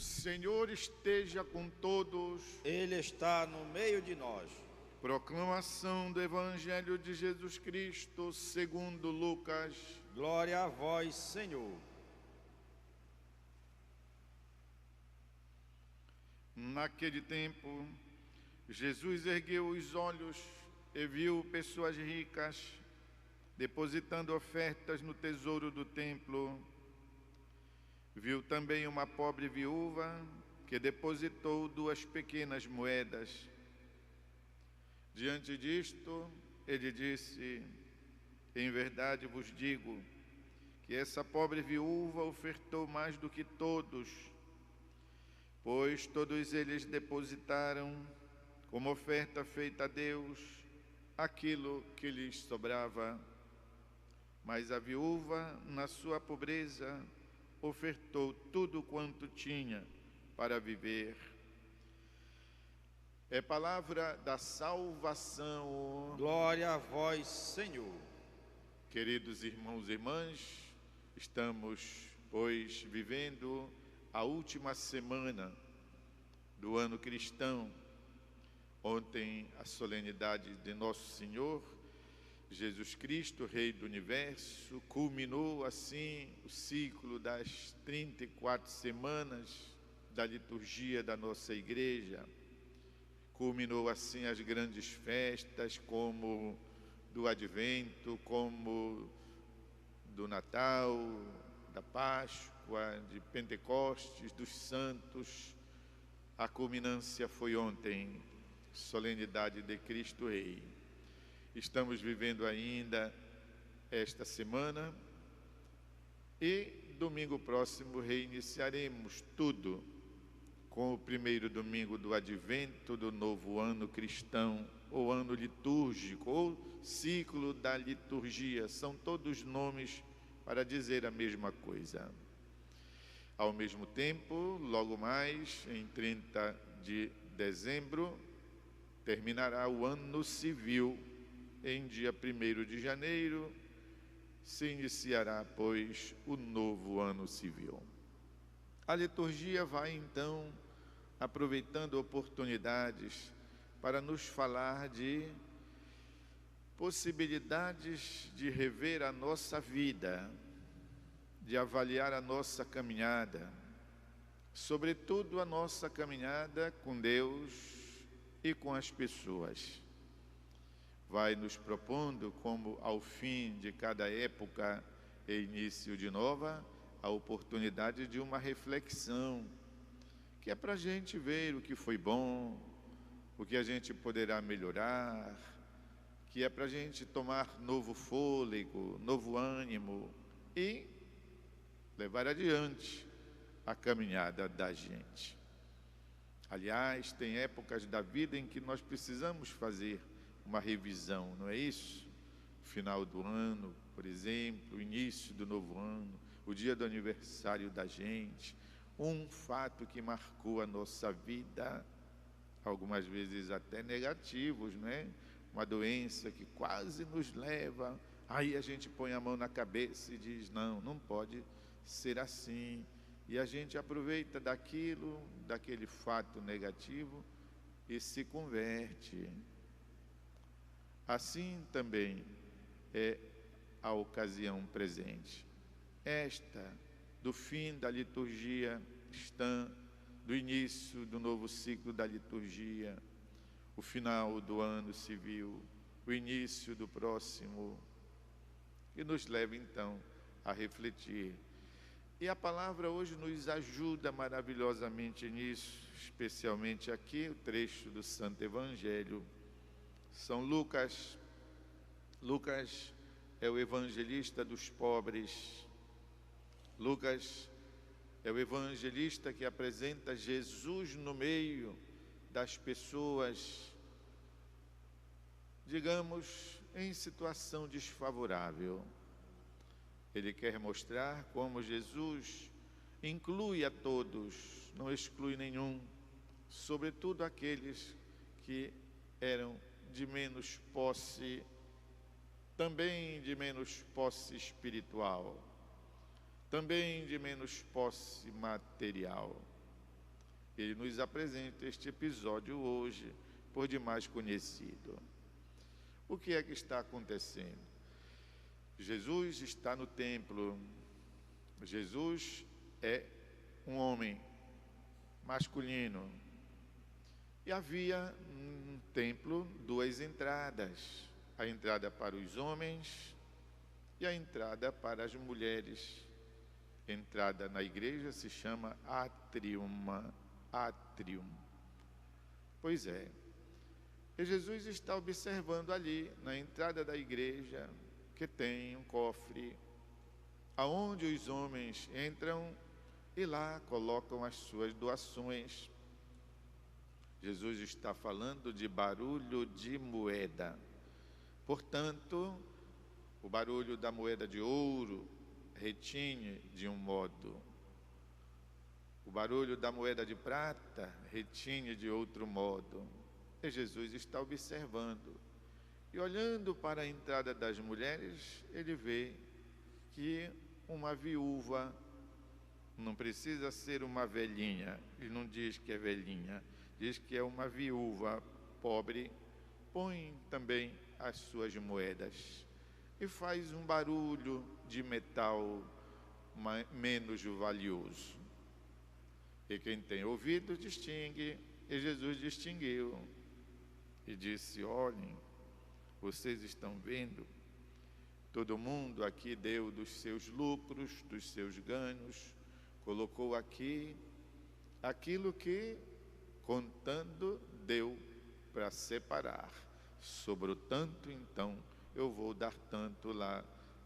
Senhor esteja com todos. Ele está no meio de nós. Proclamação do Evangelho de Jesus Cristo segundo Lucas. Glória a vós, Senhor. Naquele tempo, Jesus ergueu os olhos e viu pessoas ricas depositando ofertas no tesouro do templo. Viu também uma pobre viúva que depositou 2 pequenas moedas. Diante disto, ele disse: em verdade vos digo que essa pobre viúva ofertou mais do que todos, pois todos eles depositaram como oferta feita a Deus aquilo que lhes sobrava. Mas a viúva, na sua pobreza, ofertou tudo quanto tinha para viver. É palavra da salvação. Glória a vós, Senhor. Queridos irmãos e irmãs, estamos, pois, vivendo a última semana do ano cristão. Ontem, a solenidade de Nosso Senhor Jesus Cristo, Rei do Universo, culminou assim o ciclo das 34 semanas da liturgia da nossa Igreja. Culminou assim as grandes festas, como do Advento, como do Natal, da Páscoa, de Pentecostes, dos Santos. A culminância foi ontem, solenidade de Cristo Rei. Estamos vivendo ainda esta semana e domingo próximo reiniciaremos tudo com o primeiro domingo do Advento do novo ano cristão, ou ano litúrgico, ou ciclo da liturgia. São todos nomes para dizer a mesma coisa. Ao mesmo tempo, logo mais, em 30 de dezembro, terminará o ano civil. Em dia 1º de janeiro, se iniciará, pois, o novo ano civil. A liturgia vai, então, aproveitando oportunidades para nos falar de possibilidades de rever a nossa vida, de avaliar a nossa caminhada, sobretudo a nossa caminhada com Deus e com as pessoas. Vai nos propondo, como ao fim de cada época e início de nova, a oportunidade de uma reflexão, que é para a gente ver o que foi bom, o que a gente poderá melhorar, que é para a gente tomar novo fôlego, novo ânimo e levar adiante a caminhada da gente. Aliás, tem épocas da vida em que nós precisamos fazer uma revisão, não é isso? Final do ano, por exemplo, o início do novo ano, o dia do aniversário da gente, um fato que marcou a nossa vida, algumas vezes até negativos, não é? Uma doença que quase nos leva, aí a gente põe a mão na cabeça e diz: não, não pode ser assim, e a gente aproveita daquele fato negativo e se converte. Assim também é a ocasião presente. Esta, do fim da liturgia cristã, do início do novo ciclo da liturgia, o final do ano civil, o início do próximo, que nos leva então a refletir. E a palavra hoje nos ajuda maravilhosamente nisso, especialmente aqui o trecho do Santo Evangelho. São Lucas. Lucas é o evangelista dos pobres. Lucas é o evangelista que apresenta Jesus no meio das pessoas, digamos, em situação desfavorável. Ele quer mostrar como Jesus inclui a todos, não exclui nenhum, sobretudo aqueles que eram de menos posse, também de menos posse espiritual, também de menos posse material. ele nos apresenta este episódio hoje, por demais conhecido. O que é que está acontecendo? Jesus está no templo. Jesus é um homem masculino. E havia no templo duas entradas: a entrada para os homens e a entrada para as mulheres. Entrada na igreja se chama átrio. Pois é. E Jesus está observando ali, na entrada da igreja, que tem um cofre, aonde os homens entram e lá colocam as suas doações. Jesus está falando de barulho de moeda. Portanto, o barulho da moeda de ouro retine de um modo. O barulho da moeda de prata retine de outro modo. E Jesus está observando. E olhando para a entrada das mulheres, ele vê que uma viúva, não precisa ser uma velhinha, ele não diz que é velhinha, diz que é uma viúva pobre, põe também as suas moedas e faz um barulho de metal menos valioso. E quem tem ouvido distingue, e Jesus distinguiu e disse: olhem, vocês estão vendo? Todo mundo aqui deu dos seus lucros, dos seus ganhos, colocou aqui aquilo que, contando, deu para separar. Sobrou tanto, então eu vou dar tanto lá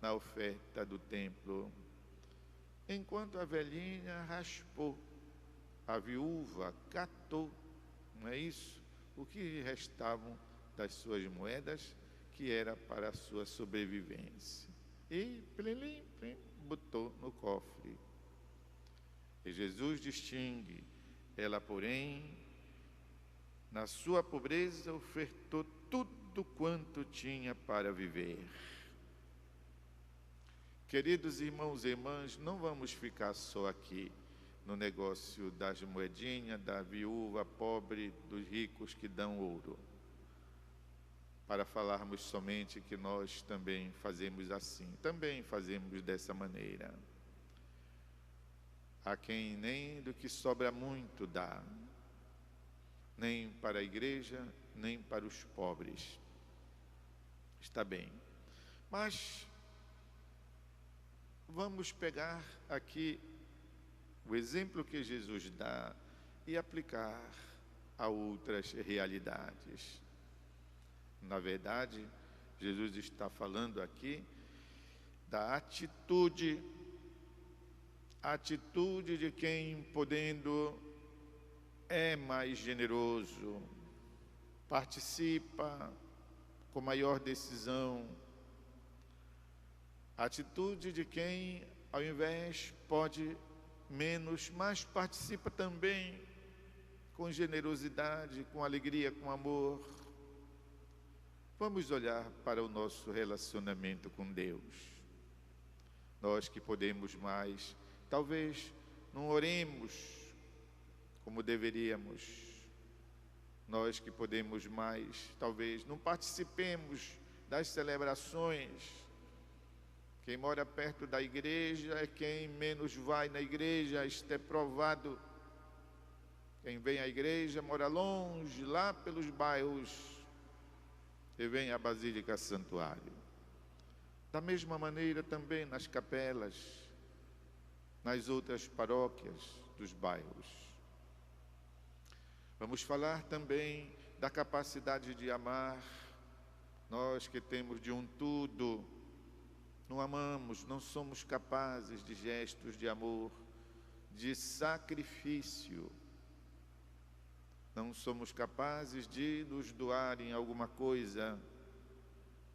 na oferta do templo. Enquanto a velhinha raspou, a viúva catou, não é isso? O que restavam das suas moedas, que era para a sua sobrevivência. E botou no cofre. E Jesus distingue. Ela, porém, na sua pobreza, ofertou tudo quanto tinha para viver. Queridos irmãos e irmãs, não vamos ficar só aqui no negócio das moedinhas, da viúva pobre, dos ricos que dão ouro, para falarmos somente que nós também fazemos assim, também fazemos dessa maneira. Há quem nem do que sobra muito dá, nem para a igreja, nem para os pobres. Está bem, mas vamos pegar aqui o exemplo que Jesus dá e aplicar a outras realidades. Na verdade, Jesus está falando aqui da atitude de quem, podendo, é mais generoso, participa com maior decisão. A atitude de quem, ao invés, pode menos, mas participa também com generosidade, com alegria, com amor. Vamos olhar para o nosso relacionamento com Deus. Nós que podemos mais, talvez não oremos como deveríamos. Nós que podemos mais, talvez não participemos das celebrações. Quem mora perto da igreja é quem menos vai na igreja, isto é provado. Quem vem à igreja mora longe, lá pelos bairros, e vem à Basílica Santuário. Da mesma maneira também nas capelas, nas outras paróquias dos bairros. Vamos falar também da capacidade de amar. Nós que temos de um tudo, não amamos, não somos capazes de gestos de amor, de sacrifício. Não somos capazes de nos doar em alguma coisa.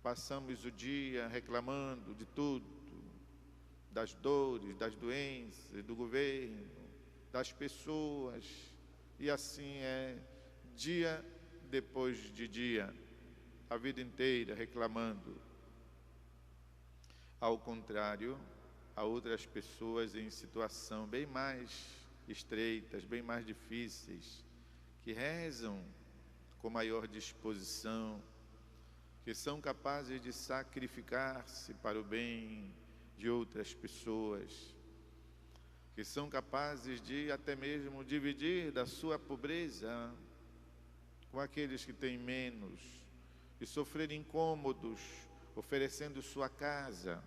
Passamos o dia reclamando de tudo, das dores, das doenças, do governo, das pessoas. E assim é, dia depois de dia, a vida inteira reclamando. Ao contrário, há outras pessoas em situação bem mais estreitas, bem mais difíceis, que rezam com maior disposição, que são capazes de sacrificar-se para o bem de outras pessoas, que são capazes de até mesmo dividir da sua pobreza com aqueles que têm menos, e sofrer incômodos, oferecendo sua casa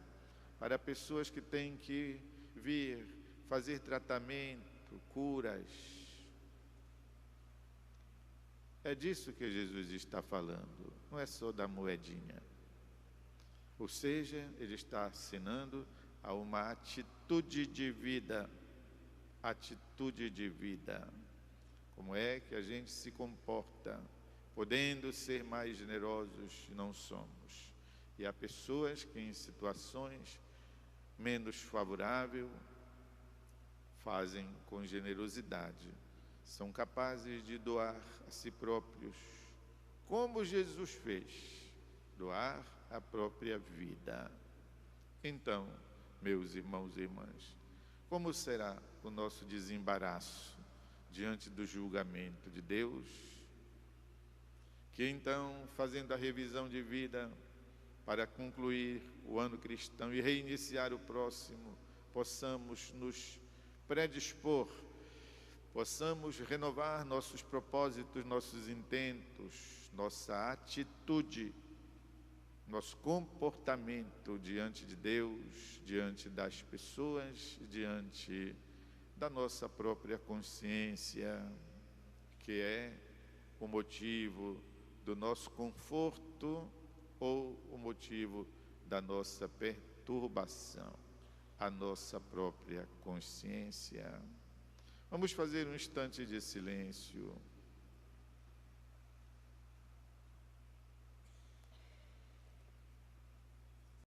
para pessoas que têm que vir fazer tratamento, curas. É disso que Jesus está falando, não é só da moedinha. Ou seja, ele está assinando a uma atitude de vida. Atitude de vida. Como é que a gente se comporta, podendo ser mais generosos, não somos. E há pessoas que em situações menos favoráveis fazem com generosidade, são capazes de doar a si próprios, como Jesus fez, doar a própria vida. Então, meus irmãos e irmãs, como será o nosso desembaraço diante do julgamento de Deus? Que então, fazendo a revisão de vida para concluir o ano cristão e reiniciar o próximo, possamos nos predispor, possamos renovar nossos propósitos, nossos intentos, nossa atitude, nosso comportamento diante de Deus, diante das pessoas, diante da nossa própria consciência, que é o motivo do nosso conforto ou o motivo da nossa perturbação, a nossa própria consciência. Vamos fazer um instante de silêncio.